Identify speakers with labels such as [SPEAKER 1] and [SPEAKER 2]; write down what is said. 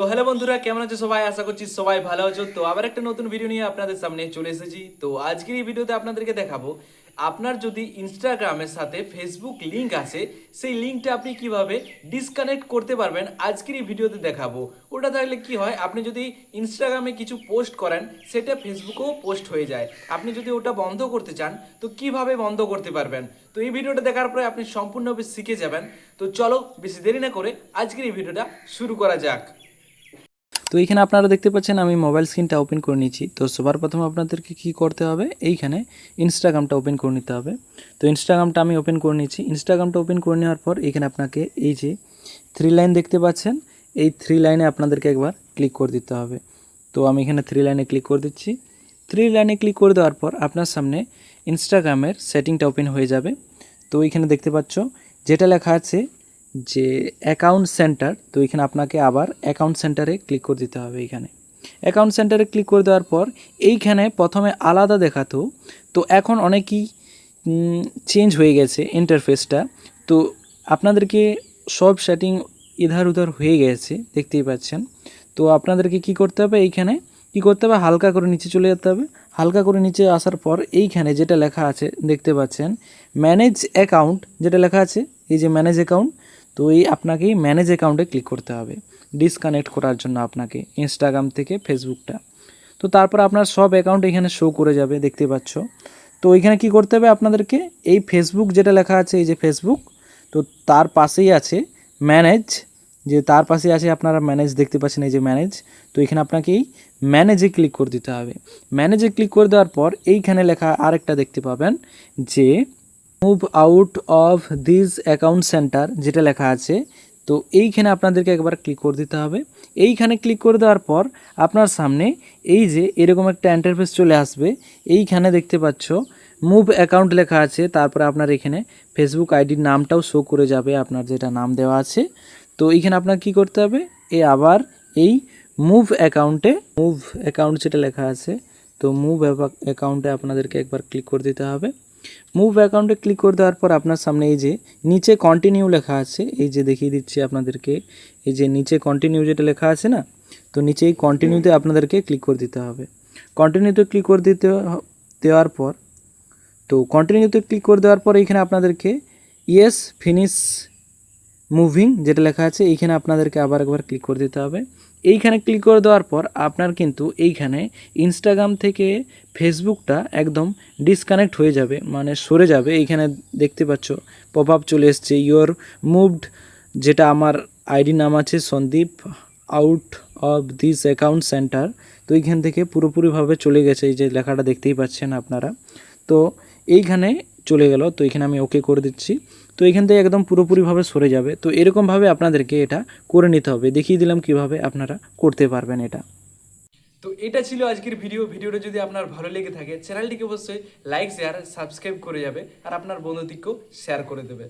[SPEAKER 1] তো হ্যালো বন্ধুরা, কেমন আছো সবাই? আশা করছি সবাই ভালো আছো। তো আবার একটা নতুন ভিডিও নিয়ে আপনাদের সামনে চলে এসেছি। তো আজকের এই ভিডিওতে আপনাদেরকে দেখাবো আপনার যদি ইনস্টাগ্রামের সাথে ফেসবুক লিংক আছে, সেই লিংকটা আপনি কিভাবে ডিসকানেক্ট করতে পারবেন আজকের এই ভিডিওতে দেখাবো। ওটা থাকলে কি হয়, আপনি যদি ইনস্টাগ্রামে কিছু পোস্ট করেন সেটা ফেসবুকেও পোস্ট হয়ে যায়। আপনি যদি ওটা বন্ধ করতে চান তো কিভাবে বন্ধ করতে পারবেন। তো এই ভিডিওটা দেখার পরে আপনি সম্পূর্ণভাবে শিখে যাবেন। তো চলো বেশি দেরি না করে আজকের এই ভিডিওটা শুরু করা যাক।
[SPEAKER 2] তো এইখানে আপনারা দেখতে পাচ্ছেন আমি মোবাইল স্ক্রিনটা ওপেন করে নিয়েছি। তো সবার প্রথমে আপনাদেরকে কি করতে হবে, এইখানে ইনস্টাগ্রামটা ওপেন করে নিতে হবে। তো ইনস্টাগ্রামটা আমি ওপেন করে নিয়েছি। ইনস্টাগ্রামটা ওপেন করে নেওয়ার পর এখানে আপনাকে এই যে 3 লাইন দেখতে পাচ্ছেন, এই 3 লাইনে আপনাদেরকে একবার ক্লিক করে দিতে হবে। তো আমি এখানে 3 লাইনে ক্লিক করে দিচ্ছি। 3 লাইনে ক্লিক করে দেওয়ার পর আপনার সামনে ইনস্টাগ্রামের সেটিংটা ওপেন হয়ে যাবে। তো এইখানে দেখতে পাচ্ছ যেটা লেখা আছে যে অ্যাকাউন্ট সেন্টার, তো এখানে আপনাকে আবার অ্যাকাউন্ট সেন্টারে ক্লিক করে দিতে হবে। এইখানে অ্যাকাউন্ট সেন্টারে ক্লিক করে দেওয়ার পর এইখানে প্রথমে আলাদা দেখাতো, তো এখন অনেকই চেঞ্জ হয়ে গেছে ইন্টারফেসটা। তো আপনাদেরকে সব সেটিং ইধার উধার হয়ে গেছে, দেখতেই পাচ্ছেন। তো আপনাদেরকে কি করতে হবে, এইখানে কি করতে হবে, হালকা করে নিচে চলে যেতে হবে। হালকা করে নিচে আসার পর এইখানে যেটা লেখা আছে দেখতে পাচ্ছেন ম্যানেজ অ্যাকাউন্ট, যেটা লেখা আছে এই যে ম্যানেজ অ্যাকাউন্ট। তো এই আপনাকে ম্যানেজ অ্যাকাউন্টে ক্লিক করতে হবে ডিসকানেক্ট করার জন্য আপনাকে ইনস্টাগ্রাম থেকে ফেসবুকটা। তো তারপর আপনার সব অ্যাকাউন্ট এখানে শো করে যাবে, দেখতে পাচ্ছ। তো এখানে কি করতে হবে আপনাদেরকে, এই ফেসবুক যেটা লেখা আছে এই যে ফেসবুক, তো তার পাশেই আছে ম্যানেজ, যে তার পাশে আছে আপনারা ম্যানেজ দেখতে পাচ্ছেন এই যে ম্যানেজ। তো এখানে আপনাকে এই ম্যানেজে ক্লিক করে দিতে হবে। ম্যানেজে ক্লিক করে দেওয়ার পর এইখানে লেখা আরেকটা দেখতে পাবেন যে move out of this account centre, যেটা লেখা আছে। তো এইখানে আপনাদেরকে একবার ক্লিক করে দিতে হবে। এইখানে ক্লিক করে দেওয়ার পর আপনার সামনে এই যে এরকম একটা ইন্টারফেস চলে আসবে। এইখানে দেখতে পাচ্ছ মুভ অ্যাকাউন্ট লেখা আছে, তারপরে আপনার এখানে ফেসবুক আইডির নামটাও শো করে যাবে, আপনার যেটা নাম দেওয়া আছে। তো এইখানে আপনার কি করতে হবে, আবার এই মুভ অ্যাকাউন্ট যেটা লেখা আছে, তো মুভ অ্যাকাউন্টে আপনাদেরকে একবার ক্লিক করে দিতে হবে। মুভ অ্যাকাউন্টে ক্লিক করে দেওয়ার পর আপনার সামনে এই যে নিচে কন্টিনিউ লেখা আছে, এই যে দেখিয়ে দিচ্ছি আপনাদেরকে, এই যে নিচে কন্টিনিউ যেটা লেখা আছে না, তো নিচে এই কন্টিনিউতে আপনাদেরকে ক্লিক করে দিতে হবে। কন্টিনিউতে ক্লিক করে দেওয়ার পর, তো কন্টিনিউতে ক্লিক করে দেওয়ার পর এইখানে আপনাদেরকে ইয়েস ফিনিশ মুভিং যেটা লেখা আছে এইখানে আপনাদেরকে আবার একবার ক্লিক করে দিতে হবে। এইখানে ক্লিক করে দেওয়ার পর আপনার কিন্তু এইখানে ইনস্টাগ্রাম থেকে ফেসবুকটা একদম ডিসকানেক্ট হয়ে যাবে, মানে সরে যাবে। এইখানে দেখতে পাচ্ছ পপ আপ চলে এসছে ইয়োর মুভড, যেটা আমার আইডি নাম আছে Sandeep, out of this account center. তো এইখান থেকে পুরোপুরিভাবে চলে গেছে, এই যে লেখাটা দেখতেই পাচ্ছেন আপনারা। তো এইখানে চলে গেল, তো এখানে আমি ওকে করে দিচ্ছি। তো এখান থেকে একদম পুরোপুরিভাবে সরে যাবে। তো এরকমভাবে আপনাদেরকে এটা করে নিতে হবে, দেখিয়ে দিলাম কিভাবে আপনারা করতে পারবেন এটা।
[SPEAKER 1] তো এটা ছিল আজকের ভিডিওটা যদি আপনার ভালো লেগে থাকে চ্যানেলটিকে অবশ্যই লাইক শেয়ার সাবস্ক্রাইব করে যাবে আর আপনার বন্ধুদেরকেও শেয়ার করে দেবে।